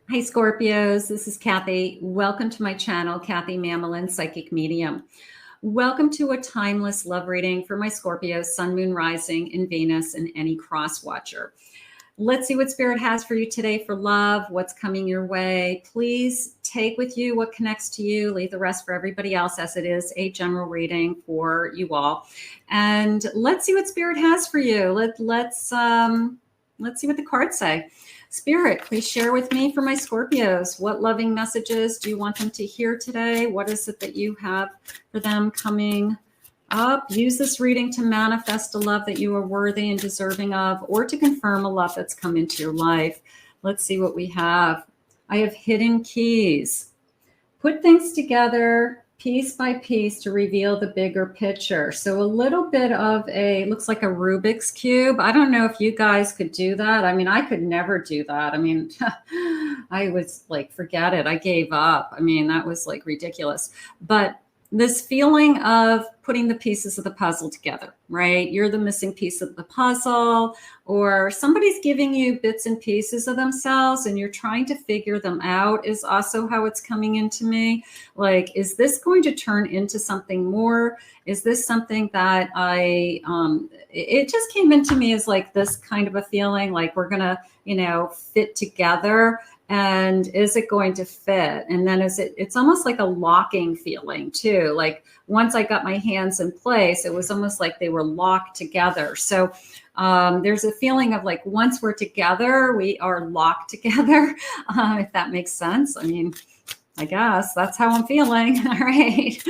Hi, Scorpios. This is Kathy. Welcome to my channel, Kathy Mamolen, Psychic Medium. Welcome to a timeless love reading for my Scorpios, Sun, Moon, Rising, and Venus, and any cross watcher. Let's see what Spirit has for you today for love, what's coming your way. Please take with you what connects to you, leave the rest for everybody else, as it is a general reading for you all. And let's see what Spirit has for you. Let's see what the cards say. Spirit, please share with me for my Scorpios. What loving messages do you want them to hear today? What is it that you have for them coming up? Use this reading to manifest a love that you are worthy and deserving of, or to confirm a love that's come into your life. Let's see what we have. I have hidden keys. Put things together piece by piece to reveal the bigger picture. So a little bit of looks like a Rubik's Cube. I don't know if you guys could do that. I mean, I could never do that. I mean, I was like, forget it. I gave up. I mean, that was like ridiculous. But this feeling of putting the pieces of the puzzle together, right? You're the missing piece of the puzzle, or somebody's giving you bits and pieces of themselves and you're trying to figure them out, is also how it's coming into me. Like, is this going to turn into something more? Is this something that it just came into me as like this kind of a feeling like we're gonna, fit together. And is it going to fit? And then it's almost like a locking feeling too. Like once I got my hands in place, it was almost like they were locked together. So there's a feeling of like, once we're together, we are locked together, if that makes sense. I mean, I guess that's how I'm feeling. All right.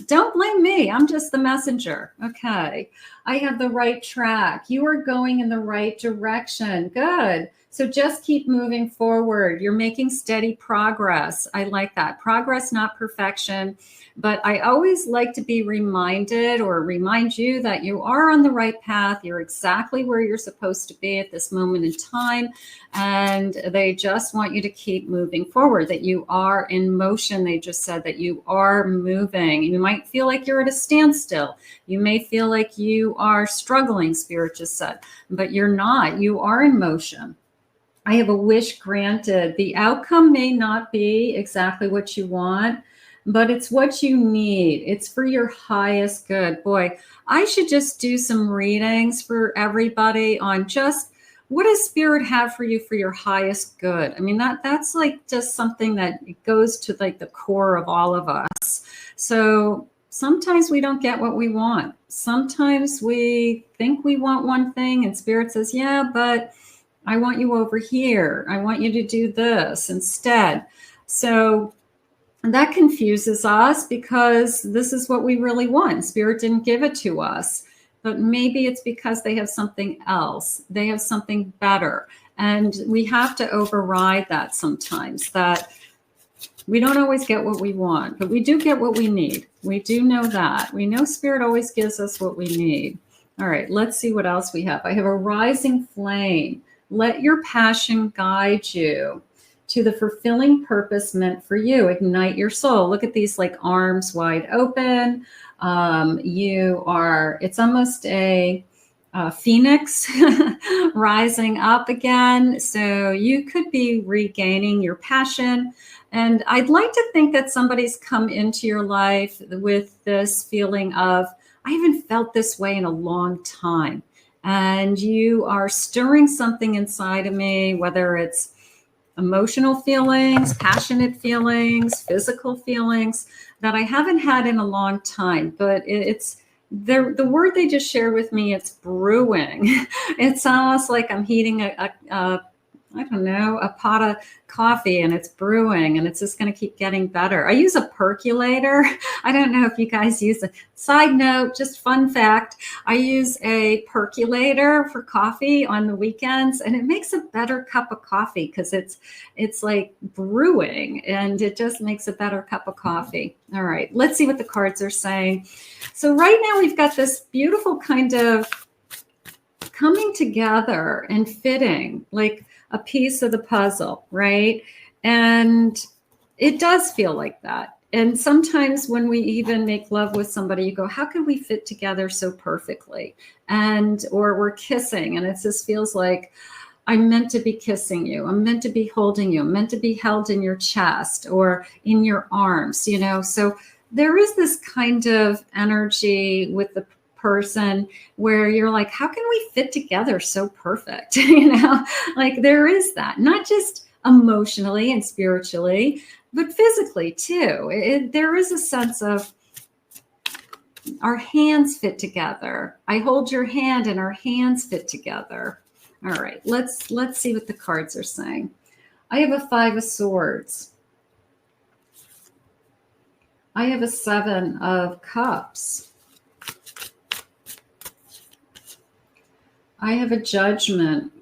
Don't blame me. I'm just the messenger. Okay. I have the right track. You are going in the right direction. Good. So just keep moving forward. You're making steady progress. I like that. Progress, not perfection. But I always like to be reminded or remind you that you are on the right path. You're exactly where you're supposed to be at this moment in time. And they just want you to keep moving forward, that you are in motion. They just said that you are moving. You might feel like you're at a standstill. You may feel like you are struggling, Spirit just said, but you're not. You are in motion. I have a wish granted. The outcome may not be exactly what you want, but it's what you need. It's for your highest good. Boy, I should just do some readings for everybody on just what does Spirit have for you for your highest good. I mean, that's like just something that goes to like the core of all of us. So sometimes we don't get what we want. Sometimes we think we want one thing and Spirit says, yeah, but I want you over here. I want you to do this instead. So that confuses us because this is what we really want. Spirit didn't give it to us, but maybe it's because they have something else. They have something better. And we have to override that sometimes, that we don't always get what we want, but we do get what we need. We do know that. We know Spirit always gives us what we need. All right, let's see what else we have. I have a rising flame. Let your passion guide you to the fulfilling purpose meant for you. Ignite your soul. Look at these like arms wide open. It's almost a phoenix rising up again. So you could be regaining your passion. And I'd like to think that somebody's come into your life with this feeling of, I haven't felt this way in a long time. And you are stirring something inside of me, whether it's emotional feelings, passionate feelings, physical feelings that I haven't had in a long time. But it's the word they just shared with me, it's brewing. It's almost like I'm heating a pot of coffee and it's brewing and it's just going to keep getting better. I use a percolator. I don't know if you guys use a side note, just fun fact. I use a percolator for coffee on the weekends and it makes a better cup of coffee because it's like brewing and it just makes a better cup of coffee. All right, let's see what the cards are saying. So right now we've got this beautiful kind of coming together and fitting, like a piece of the puzzle, right? And it does feel like that. And sometimes when we even make love with somebody, you go, how can we fit together so perfectly? Or we're kissing and it just feels like, I'm meant to be kissing you. I'm meant to be holding you. I'm meant to be held in your chest or in your arms, you know? So there is this kind of energy with the person where you're like, how can we fit together so perfect? You know, like there is that, not just emotionally and spiritually, but physically too. There is a sense of our hands fit together. I hold your hand and our hands fit together. All right, let's see what the cards are saying. I have a 5 of Swords. I have a 7 of Cups. I have a Judgment.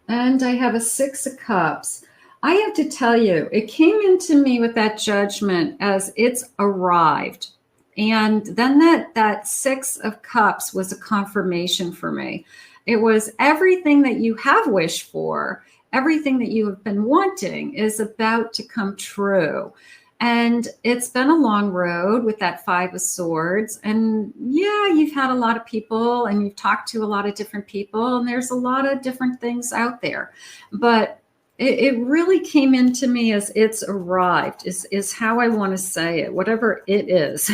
And I have a 6 of Cups. I have to tell you, it came into me with that Judgment as it's arrived. And then that 6 of Cups was a confirmation for me. It was everything that you have wished for, everything that you have been wanting is about to come true. And it's been a long road with that 5 of Swords. And yeah, you've had a lot of people and you've talked to a lot of different people and there's a lot of different things out there. But it really came into me as it's arrived is how I want to say it, whatever it is.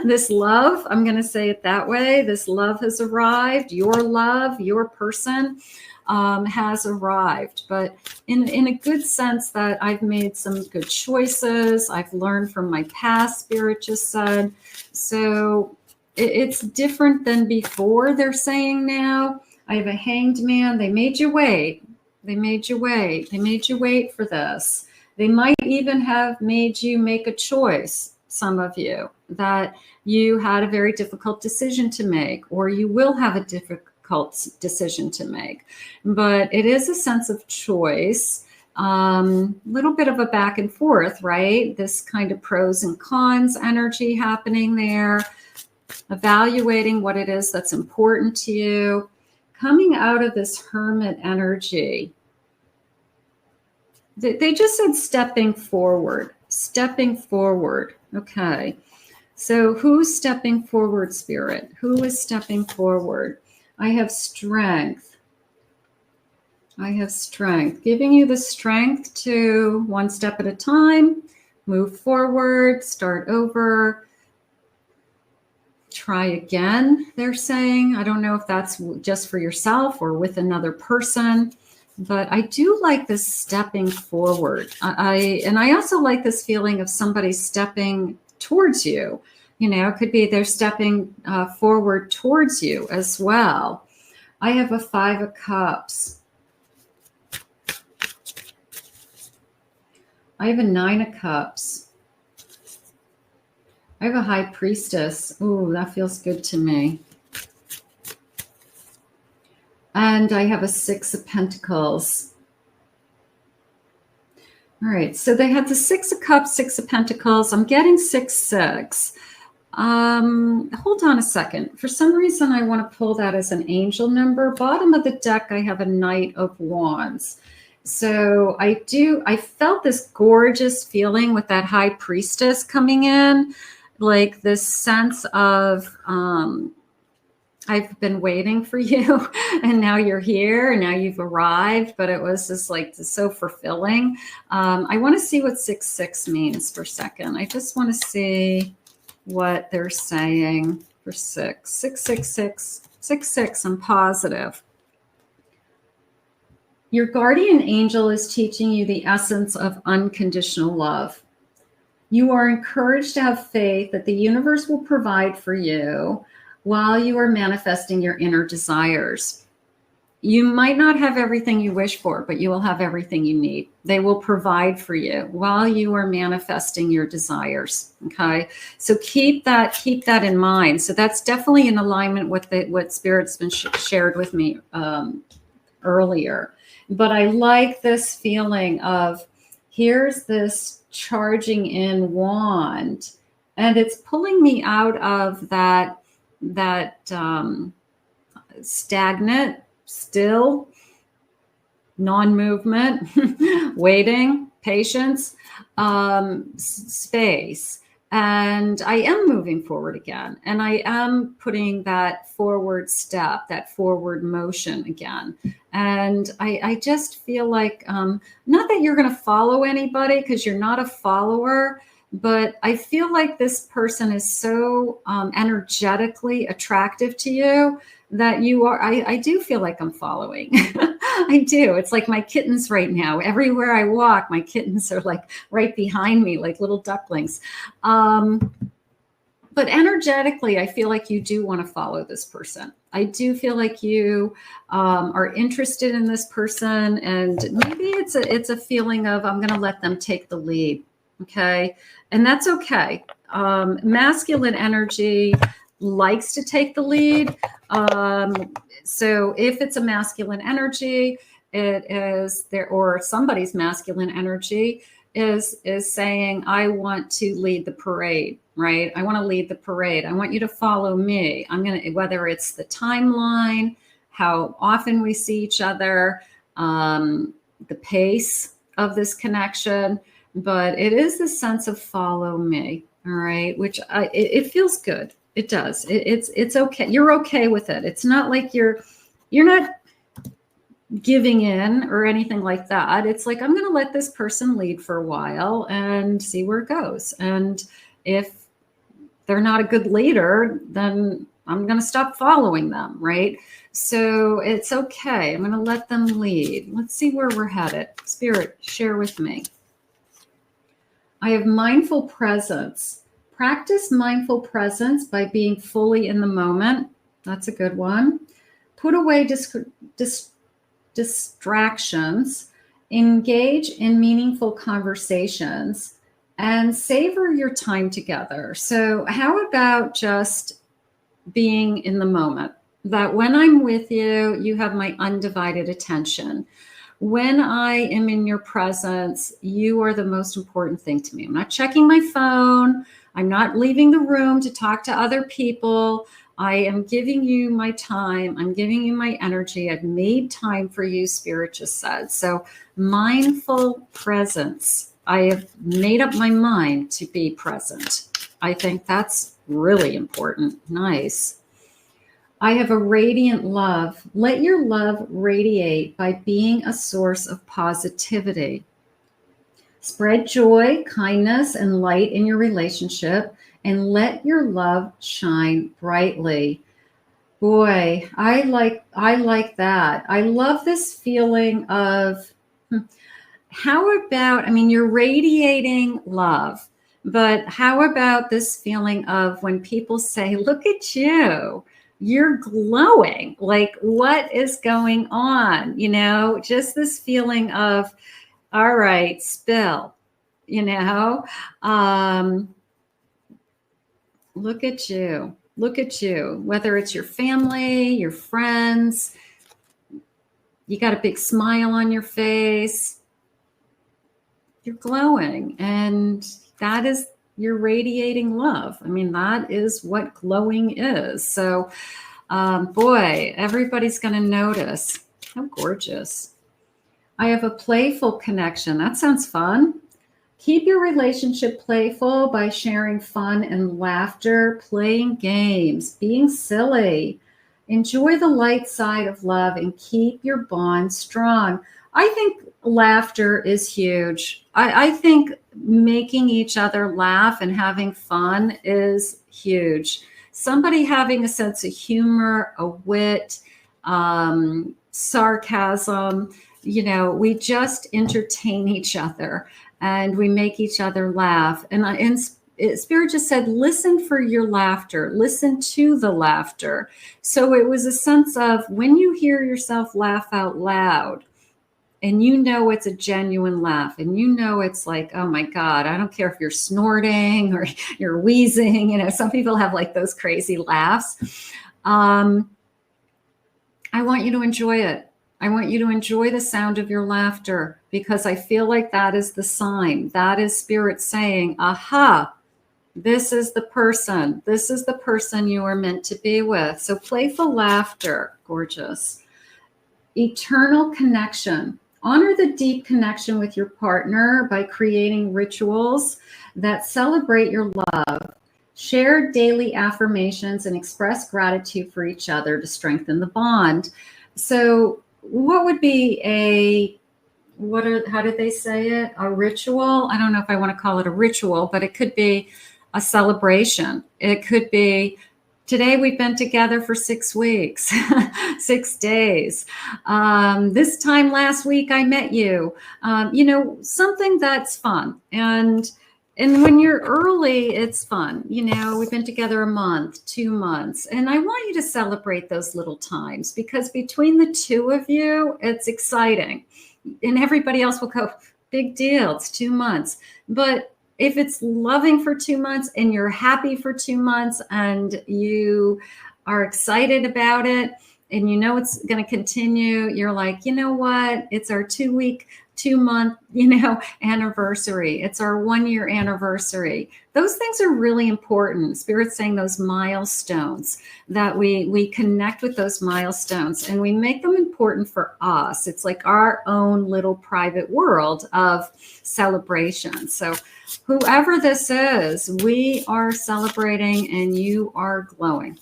This love, I'm going to say it that way. This love has arrived. Your love, your person has arrived, but in a good sense that I've made some good choices. I've learned from my past, Spirit just said. So it's different than before, they're saying now. I have a Hanged Man. They made you wait. They made you wait. They made you wait for this. They might even have made you make a choice, some of you, that you had a very difficult decision to make, or you will have a difficult decision to make. But it is a sense of choice, little bit of a back and forth, right? This kind of pros and cons energy happening there, evaluating what it is that's important to you. Coming out of this Hermit energy, they just said stepping forward, stepping forward. Okay, so who's stepping forward, Spirit? Who is stepping forward? I have Strength. I have Strength, giving you the strength to one step at a time, move forward, start over. Try again, they're saying. I don't know if that's just for yourself or with another person, but I do like this stepping forward. And I also like this feeling of somebody stepping towards you. You know, it could be they're stepping forward towards you as well. I have a 5 of Cups. I have a 9 of Cups. I have a High Priestess. Ooh, that feels good to me. And I have a 6 of Pentacles. All right, so they had the 6 of Cups, 6 of Pentacles. I'm getting 6, 6. Hold on a second. For some reason, I want to pull that as an angel number. Bottom of the deck, I have a Knight of Wands. So I felt this gorgeous feeling with that High Priestess coming in. Like this sense of, I've been waiting for you and now you're here and now you've arrived, but it was just like so fulfilling. I want to see what 6-6 means for a second. I just want to see what they're saying for 6. 666, 66, I'm positive. Your guardian angel is teaching you the essence of unconditional love. You are encouraged to have faith that the universe will provide for you while you are manifesting your inner desires. You might not have everything you wish for, but you will have everything you need. They will provide for you while you are manifesting your desires. Okay, so keep that in mind. So that's definitely in alignment with what Spirit's been shared with me earlier. But I like this feeling of here's this charging in wand, and it's pulling me out of that stagnant, still, non-movement, waiting, patience, space. And I am moving forward again. And I am putting that forward step, that forward motion again. And I just feel like, not that you're going to follow anybody, because you're not a follower, but I feel like this person is so energetically attractive to you that you are, I do feel like I'm following. I do. It's like my kittens right now. Everywhere I walk, my kittens are like right behind me, like little ducklings. But energetically, I feel like you do want to follow this person. I do feel like you are interested in this person, and maybe it's a feeling of, I'm going to let them take the lead. Okay. And that's okay. Masculine energy likes to take the lead. So if it's a masculine energy, it is there, or somebody's masculine energy is saying, I want to lead the parade, right? I want to lead the parade. I want you to follow me. I'm going to, whether it's the timeline, how often we see each other, the pace of this connection, but it is the sense of follow me. All right. Which it feels good. It does. It's okay. You're okay with it. It's not like you're not giving in or anything like that. It's like, I'm going to let this person lead for a while and see where it goes. And if they're not a good leader, then I'm going to stop following them. Right. So it's okay. I'm going to let them lead. Let's see where we're headed. Spirit, share with me. I have mindful presence. Practice mindful presence by being fully in the moment. That's a good one. Put away distractions. Engage in meaningful conversations and savor your time together. So how about just being in the moment? That when I'm with you, you have my undivided attention. When I am in your presence, you are the most important thing to me. I'm not checking my phone. I'm not leaving the room to talk to other people. I am giving you my time. I'm giving you my energy. I've made time for you, Spirit just said. So mindful presence. I have made up my mind to be present. I think that's really important. Nice. I have a radiant love. Let your love radiate by being a source of positivity. Spread joy, kindness, and light in your relationship, and let your love shine brightly. Boy, I like that. I love this feeling of, how about, I mean, you're radiating love, but how about this feeling of when people say, look at you, you're glowing, like what is going on? You know, just this feeling of, all right, spill, you know, look at you, whether it's your family, your friends, you got a big smile on your face, you're glowing, and that is, you're radiating love. I mean, that is what glowing is. So, boy, everybody's going to notice. How gorgeous. I have a playful connection. That sounds fun. Keep your relationship playful by sharing fun and laughter, playing games, being silly. Enjoy the light side of love and keep your bond strong. I think laughter is huge. I think making each other laugh and having fun is huge. Somebody having a sense of humor, a wit, sarcasm, you know, we just entertain each other and we make each other laugh. And Spirit just said, listen for your laughter, listen to the laughter. So it was a sense of when you hear yourself laugh out loud, and you know it's a genuine laugh, and you know it's like, oh my God, I don't care if you're snorting or you're wheezing. You know, some people have like those crazy laughs. I want you to enjoy it. I want you to enjoy the sound of your laughter, because I feel like that is the sign. That is Spirit saying, aha, this is the person. This is the person you are meant to be with. So playful laughter, gorgeous. Eternal connection. Honor the deep connection with your partner by creating rituals that celebrate your love. Share daily affirmations and express gratitude for each other to strengthen the bond. So what would be how did they say it? A ritual? I don't know if I want to call it a ritual, but it could be a celebration. It could be, today we've been together for 6 weeks, 6 days. This time last week I met you. Something that's fun. And when you're early, it's fun. We've been together a month, 2 months, and I want you to celebrate those little times, because between the two of you, it's exciting. And everybody else will go, big deal, it's 2 months. But if it's loving for 2 months and you're happy for 2 months and you are excited about it and it's going to continue, you're like, you know what? It's our 2 week, 2 month, anniversary. It's our 1 year anniversary. Those things are really important. Spirit's saying those milestones, that we connect with those milestones and we make them important for us. It's like our own little private world of celebration. So whoever this is, we are celebrating and you are glowing.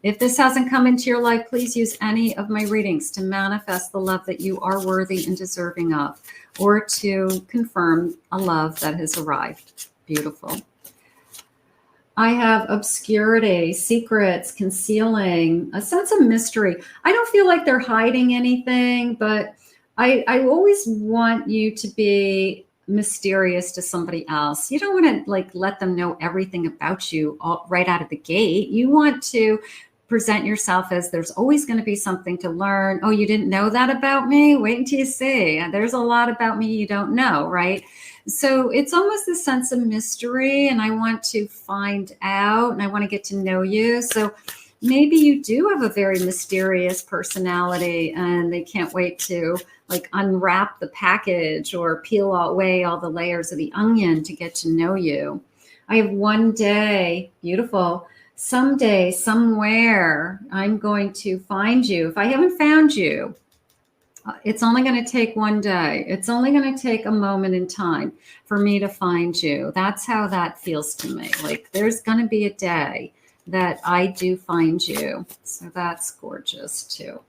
If this hasn't come into your life, please use any of my readings to manifest the love that you are worthy and deserving of, or to confirm a love that has arrived. Beautiful. I have obscurity, secrets, concealing, a sense of mystery. I don't feel like they're hiding anything, but I always want you to be mysterious to somebody else. You don't want to let them know everything about you right out of the gate. You want to present yourself as there's always going to be something to learn. Oh, you didn't know that about me? Wait until you see. There's a lot about me you don't know, right? So it's almost a sense of mystery, and I want to find out and I want to get to know you. So maybe you do have a very mysterious personality and they can't wait to unwrap the package or peel away all the layers of the onion to get to know you. I have one day, beautiful, someday, somewhere, I'm going to find you. If I haven't found you, it's only going to take one day. It's only going to take a moment in time for me to find you. That's how that feels to me. There's going to be a day that I do find you. So that's gorgeous too.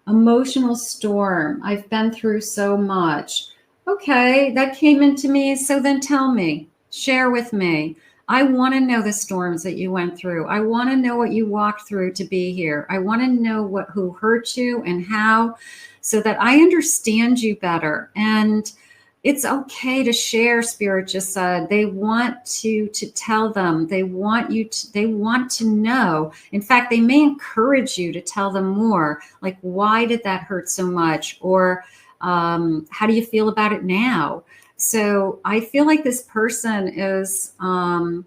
Emotional storm. I've been through so much. Okay, that came into me. So then tell me, share with me. I want to know the storms that you went through. I want to know what you walked through to be here. I want to know who hurt you and how, so that I understand you better. And it's okay to share, Spirit just said. They want to tell them. They want to know. In fact, they may encourage you to tell them more. Like, why did that hurt so much? Or how do you feel about it now? So I feel like this person isn't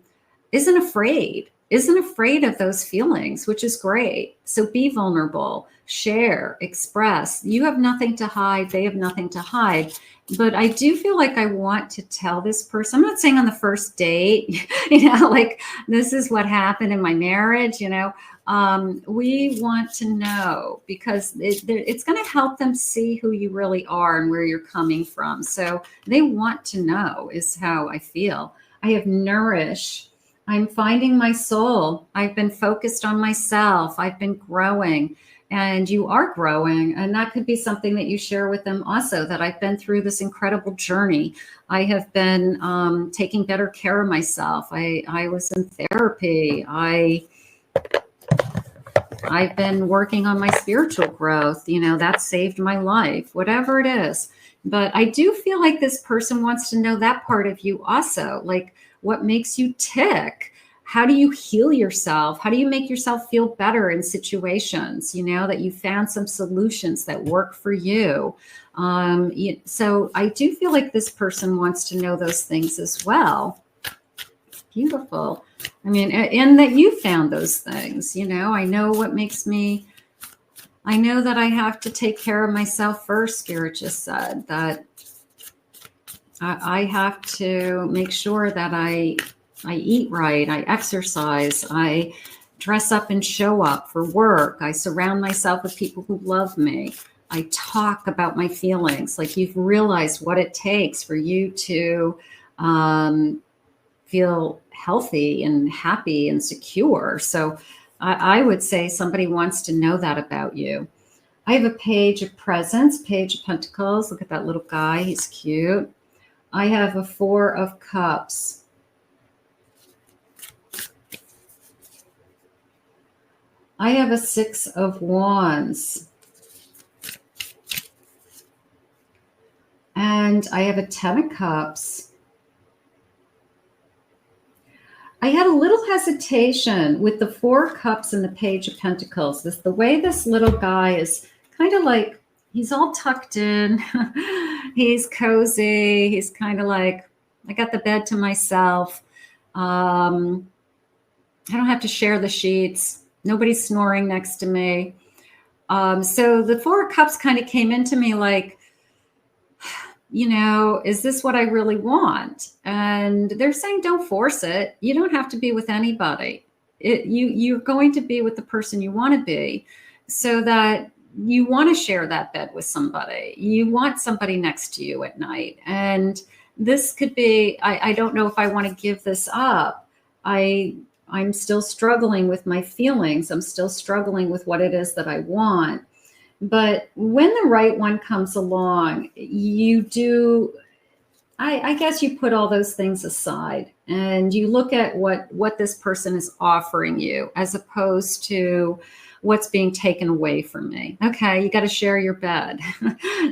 afraid of those feelings, which is great. So be vulnerable, share, express. You have nothing to hide. They have nothing to hide. But I do feel like I want to tell this person. I'm not saying on the first date, this is what happened in my marriage, we want to know, because it's going to help them see who you really are and where you're coming from. So they want to know, is how I feel. I have nourish. I'm finding my soul. I've been focused on myself. I've been growing. And you are growing, and that could be something that you share with them also, that I've been through this incredible journey. I have been taking better care of myself. I was in therapy. I've been working on my spiritual growth. That saved my life, whatever it is. But I do feel like this person wants to know that part of you also, like what makes you tick. How do you heal yourself? How do you make yourself feel better in situations, that you found some solutions that work for you? So I do feel like this person wants to know those things as well. Beautiful. I mean, and that you found those things, I know what makes me, I know that I have to take care of myself first. Spirit just said that I have to make sure that I eat right, I exercise, I dress up and show up for work, I surround myself with people who love me. I talk about my feelings. Like you've realized what it takes for you to feel healthy and happy and secure. So I would say somebody wants to know that about you. I have a Page of Presents, Page of Pentacles. Look at that little guy. He's cute. I have a Four of Cups. I have a Six of Wands. And I have a Ten of Cups. I had a little hesitation with the Four Cups and the Page of Pentacles. The way this little guy is kind of like, he's all tucked in. He's cozy. He's kind of like, I got the bed to myself. I don't have to share the sheets. Nobody's snoring next to me. So the Four of Cups kind of came into me like, you know, is this what I really want? And they're saying, don't force it. You don't have to be with anybody. You're going to be with the person you want to be, so that you want to share that bed with somebody. You want somebody next to you at night. And this could be, I don't know if I want to give this up. I'm still struggling with my feelings. I'm still struggling with what it is that I want. But when the right one comes along, you do, I guess you put all those things aside and you look at what this person is offering you as opposed to what's being taken away from me. Okay, you got to share your bed.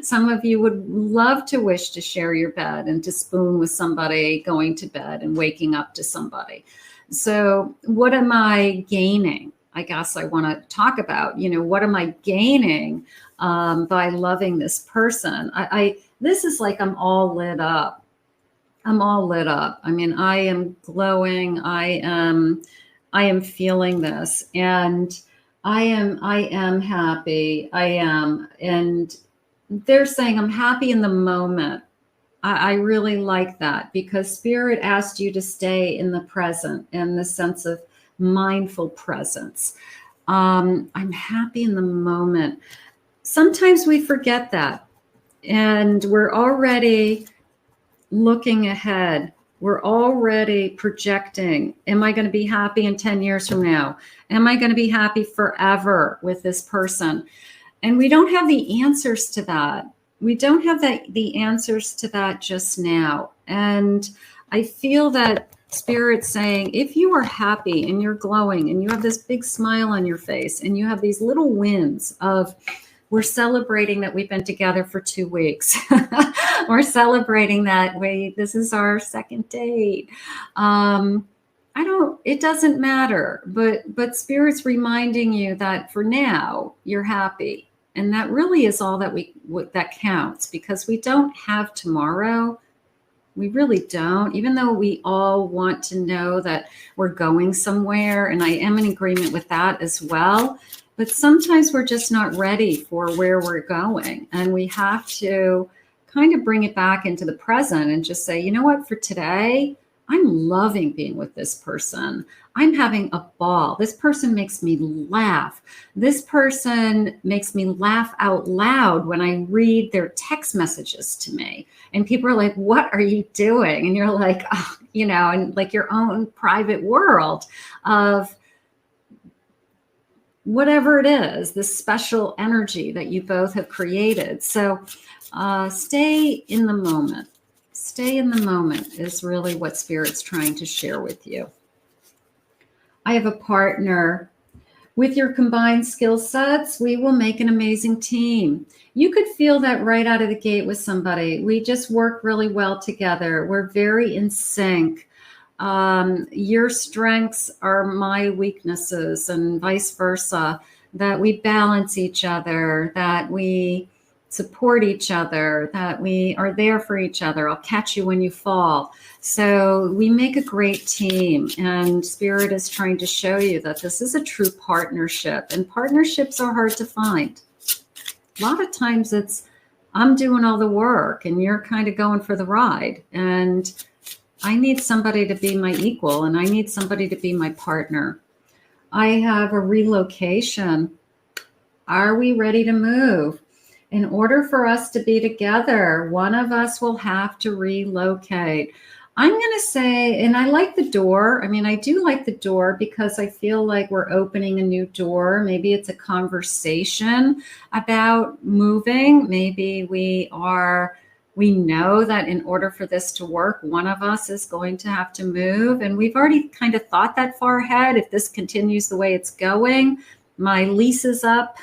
Some of you would love to wish to share your bed and to spoon with somebody going to bed and waking up to somebody. So what am I gaining? I guess I want to talk about, you know, what am I gaining by loving this person? This is like I'm all lit up. I'm all lit up. I mean, I am glowing. I am feeling this, and I am happy. I am, and they're saying I'm happy in the moment. I really like that because Spirit asked you to stay in the present in the sense of mindful presence. I'm happy in the moment. Sometimes we forget that, and we're already looking ahead. We're already projecting. Am I going to be happy in 10 years from now? Am I going to be happy forever with this person? And we don't have the answers to that. We don't have the answers to that just now. And I feel that Spirit's saying, if you are happy and you're glowing and you have this big smile on your face and you have these little wins of, we're celebrating that we've been together for 2 weeks. We're celebrating that this is our second date. It doesn't matter, but Spirit's reminding you that for now you're happy. And that really is all that counts, because we don't have tomorrow. We really don't, even though we all want to know that we're going somewhere. And I am in agreement with that as well. But sometimes we're just not ready for where we're going. And we have to kind of bring it back into the present and just say, you know what, for today, I'm loving being with this person. I'm having a ball. This person makes me laugh. This person makes me laugh out loud when I read their text messages to me. And people are like, what are you doing? And you're like, oh, you know, and like your own private world of whatever it is, this special energy that you both have created. So stay in the moment. Stay in the moment is really what Spirit's trying to share with you. I have a partner. With your combined skill sets, we will make an amazing team. You could feel that right out of the gate with somebody. We just work really well together. We're very in sync. Your strengths are my weaknesses and vice versa, that we balance each other, that we support each other, that we are there for each other. I'll catch you when you fall. So we make a great team, and Spirit is trying to show you that this is a true partnership, and partnerships are hard to find. A lot of times it's, I'm doing all the work and you're kind of going for the ride, and I need somebody to be my equal, and I need somebody to be my partner. I have a relocation. Are we ready to move? In order for us to be together, one of us will have to relocate. I'm going to say, and I like the door. I mean, I do like the door because I feel like we're opening a new door. Maybe it's a conversation about moving. Maybe we know that in order for this to work, one of us is going to have to move. And we've already kind of thought that far ahead. If this continues the way it's going, my lease is up,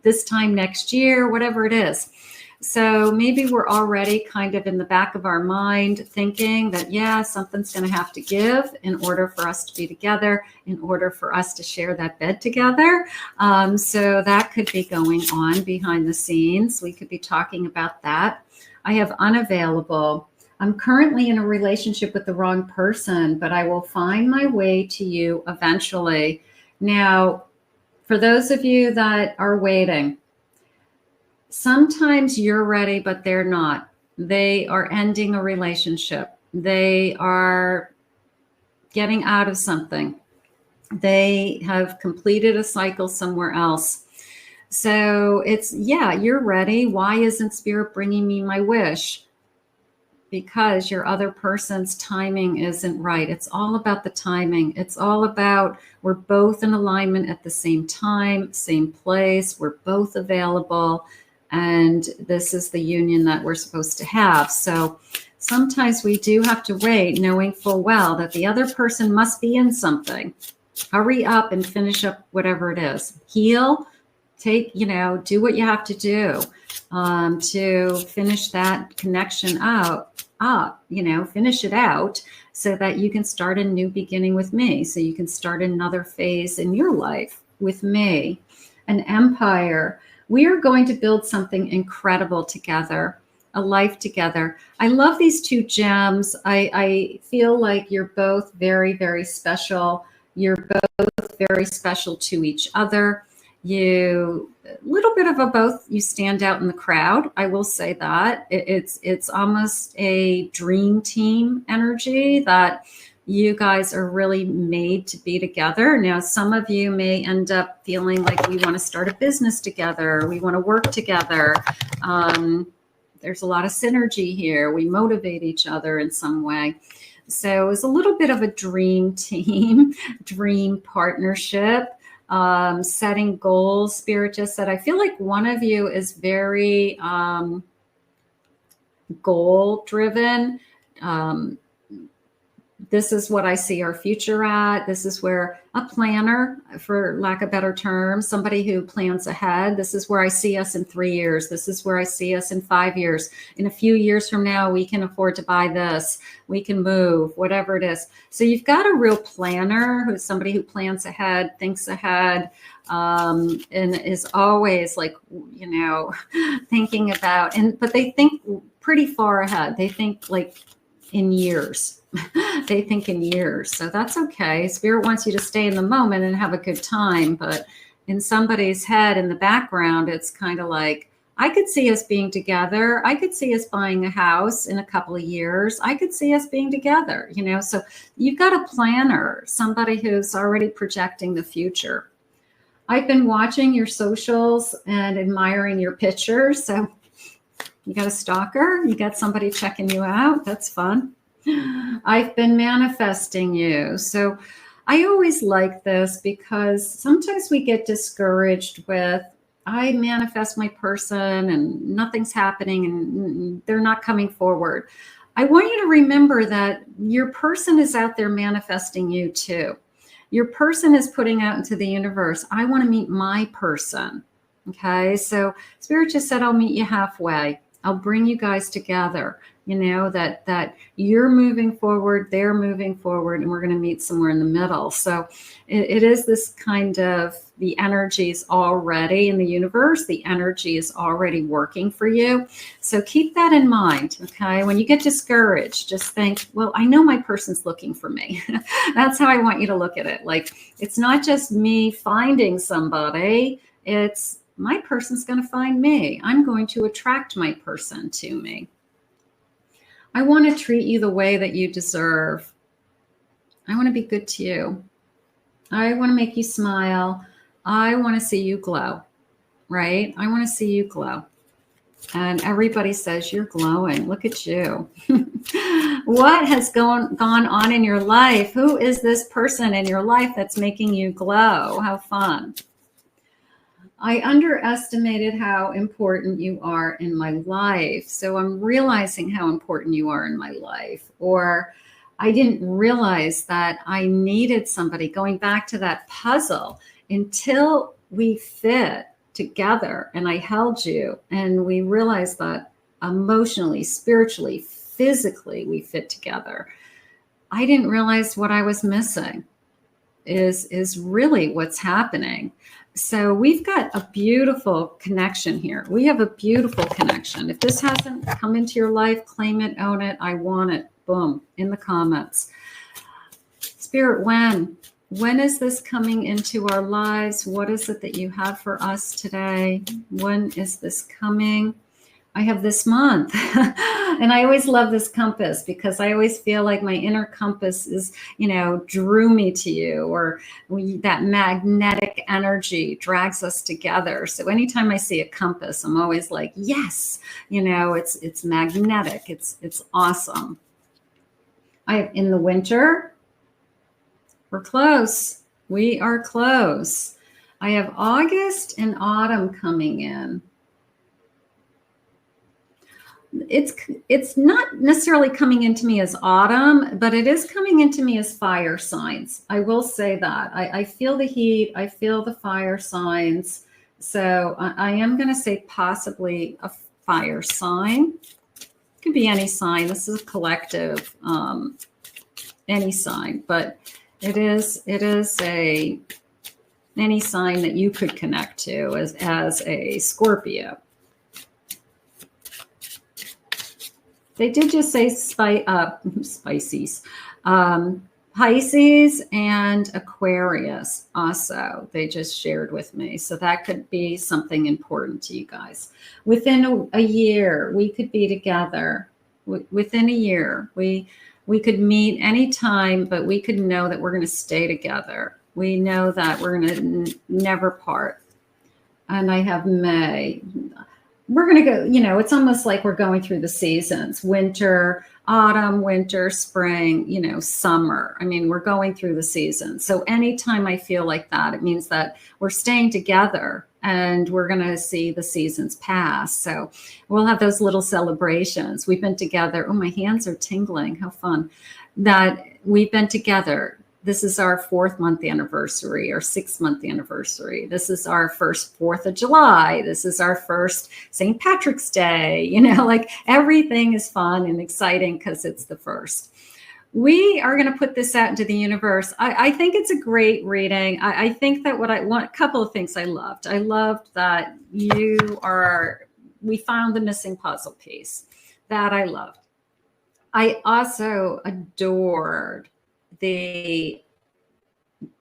this time next year, whatever it is. So maybe we're already kind of in the back of our mind thinking that, yeah, something's going to have to give in order for us to be together, in order for us to share that bed together. So that could be going on behind the scenes. We could be talking about that. I have unavailable. I'm currently in a relationship with the wrong person, but I will find my way to you eventually. Now, for those of you that are waiting, sometimes you're ready, but they're not. They are ending a relationship. They are getting out of something. They have completed a cycle somewhere else. So it's, yeah, you're ready. Why isn't Spirit bringing me my wish? Because your other person's timing isn't right. It's all about the timing. It's all about we're both in alignment at the same time, same place. We're both available. And this is the union that we're supposed to have. So sometimes we do have to wait, knowing full well that the other person must be in something. Hurry up and finish up whatever it is. Heal, do what you have to do to finish that connection finish it out so that you can start a new beginning with me. So you can start another phase in your life with me. An empire. We are going to build something incredible together, a life together. I love these two gems. I feel like you're both very, very special. You're both very special to each other. You, a little bit of a both, you stand out in the crowd. I will say that. It's almost a dream team energy that you guys are really made to be together. Now, some of you may end up feeling like we want to start a business together. We want to work together. There's a lot of synergy here. We motivate each other in some way. So it's a little bit of a dream team, dream partnership, setting goals. Spirit just said, I feel like one of you is very goal driven. This is what I see our future at. This is where a planner, for lack of better term, somebody who plans ahead. This is where I see us in 3 years. This is where I see us in 5 years. In a few years from now, we can afford to buy this. We can move, whatever it is. So you've got a real planner, who's somebody who plans ahead, thinks ahead, and is always thinking about, but they think pretty far ahead. They think like in years. They think in years. So that's okay. Spirit wants you to stay in the moment and have a good time. But in somebody's head, in the background, it's kind of like, I could see us being together. I could see us buying a house in a couple of years. I could see us being together, So you've got a planner, somebody who's already projecting the future. I've been watching your socials and admiring your pictures. So you got a stalker, you got somebody checking you out. That's fun. I've been manifesting you. So I always like this because sometimes we get discouraged with, I manifest my person and nothing's happening and they're not coming forward. I want you to remember that your person is out there manifesting you too. Your person is putting out into the universe, I want to meet my person. Okay, so Spirit just said, I'll meet you halfway. I'll bring you guys together. That you're moving forward, they're moving forward, and we're going to meet somewhere in the middle. So it is this kind of, the energy is already in the universe. The energy is already working for you. So keep that in mind, okay? When you get discouraged, just think, well, I know my person's looking for me. That's how I want you to look at it. Like, it's not just me finding somebody. It's my person's going to find me. I'm going to attract my person to me. I want to treat you the way that you deserve. I want to be good to you. I want to make you smile. I want to see you glow. right? I want to see you glow. And everybody says you're glowing. Look at you. What has gone on in your life? Who is this person in your life that's making you glow? How fun. I underestimated how important you are in my life. So I'm realizing how important you are in my life. Or I didn't realize that I needed somebody, going back to that puzzle, until we fit together and I held you and we realized that emotionally, spiritually, physically, we fit together. I didn't realize what I was missing is really what's happening. So we've got a beautiful connection here. We have a beautiful connection. If this hasn't come into your life, claim it, own it. I want it. Boom, in the comments. Spirit, when is this coming into our lives? What is it that you have for us today? When is this coming? I have this month. And I always love this compass because I always feel like my inner compass is, drew me to you, or that magnetic energy drags us together. So anytime I see a compass, I'm always like, yes, it's magnetic. It's awesome. In the winter, we're close. We are close. I have August and autumn coming in. It's not necessarily coming into me as autumn, but it is coming into me as fire signs. I will say that. I feel the heat. I feel the fire signs. So I am going to say possibly a fire sign. It could be any sign. This is a collective, any sign, but it is any sign that you could connect to as a Scorpio. They did just say Pisces. Pisces and Aquarius also, they just shared with me. So that could be something important to you guys. Within a year, we could be together. Within a year, we could meet anytime, but we could know that we're going to stay together. We know that we're going to never part. And I have May. We're going to go, it's almost like we're going through the seasons, winter, autumn, winter, spring, summer. I mean, we're going through the seasons. So anytime I feel like that, it means that we're staying together and we're going to see the seasons pass. So we'll have those little celebrations. We've been together. Oh, my hands are tingling. How fun that we've been together. This is our 4th month anniversary, our 6th month anniversary. This is our first 4th of July. This is our first St. Patrick's Day. Like everything is fun and exciting because it's the first. We are going to put this out into the universe. I think it's a great reading. I think that what I want, a couple of things I loved. I loved that we found the missing puzzle piece. That I loved. I also adored the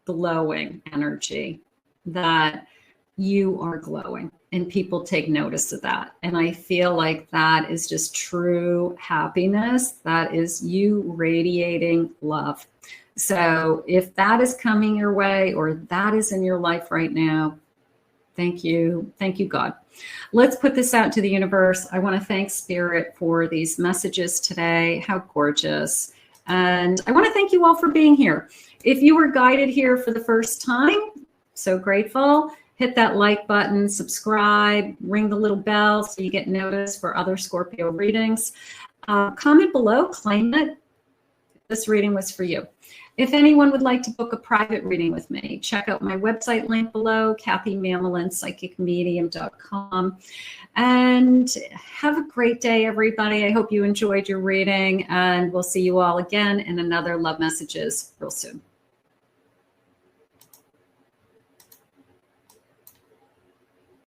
glowing energy, that you are glowing and people take notice of that. And I feel like that is just true happiness. That is you radiating love. So if that is coming your way or that is in your life right now, thank you. Thank you, God. Let's put this out to the universe. I want to thank Spirit for these messages today. How gorgeous. And I want to thank you all for being here. If you were guided here for the first time, so grateful. Hit that like button, subscribe, ring the little bell so you get notice for other Scorpio readings. Comment below, claim it. This reading was for you. If anyone would like to book a private reading with me, check out my website link below, KathyMamolen.psychicmedium.com. And have a great day, everybody. I hope you enjoyed your reading, and we'll see you all again in another Love Messages real soon.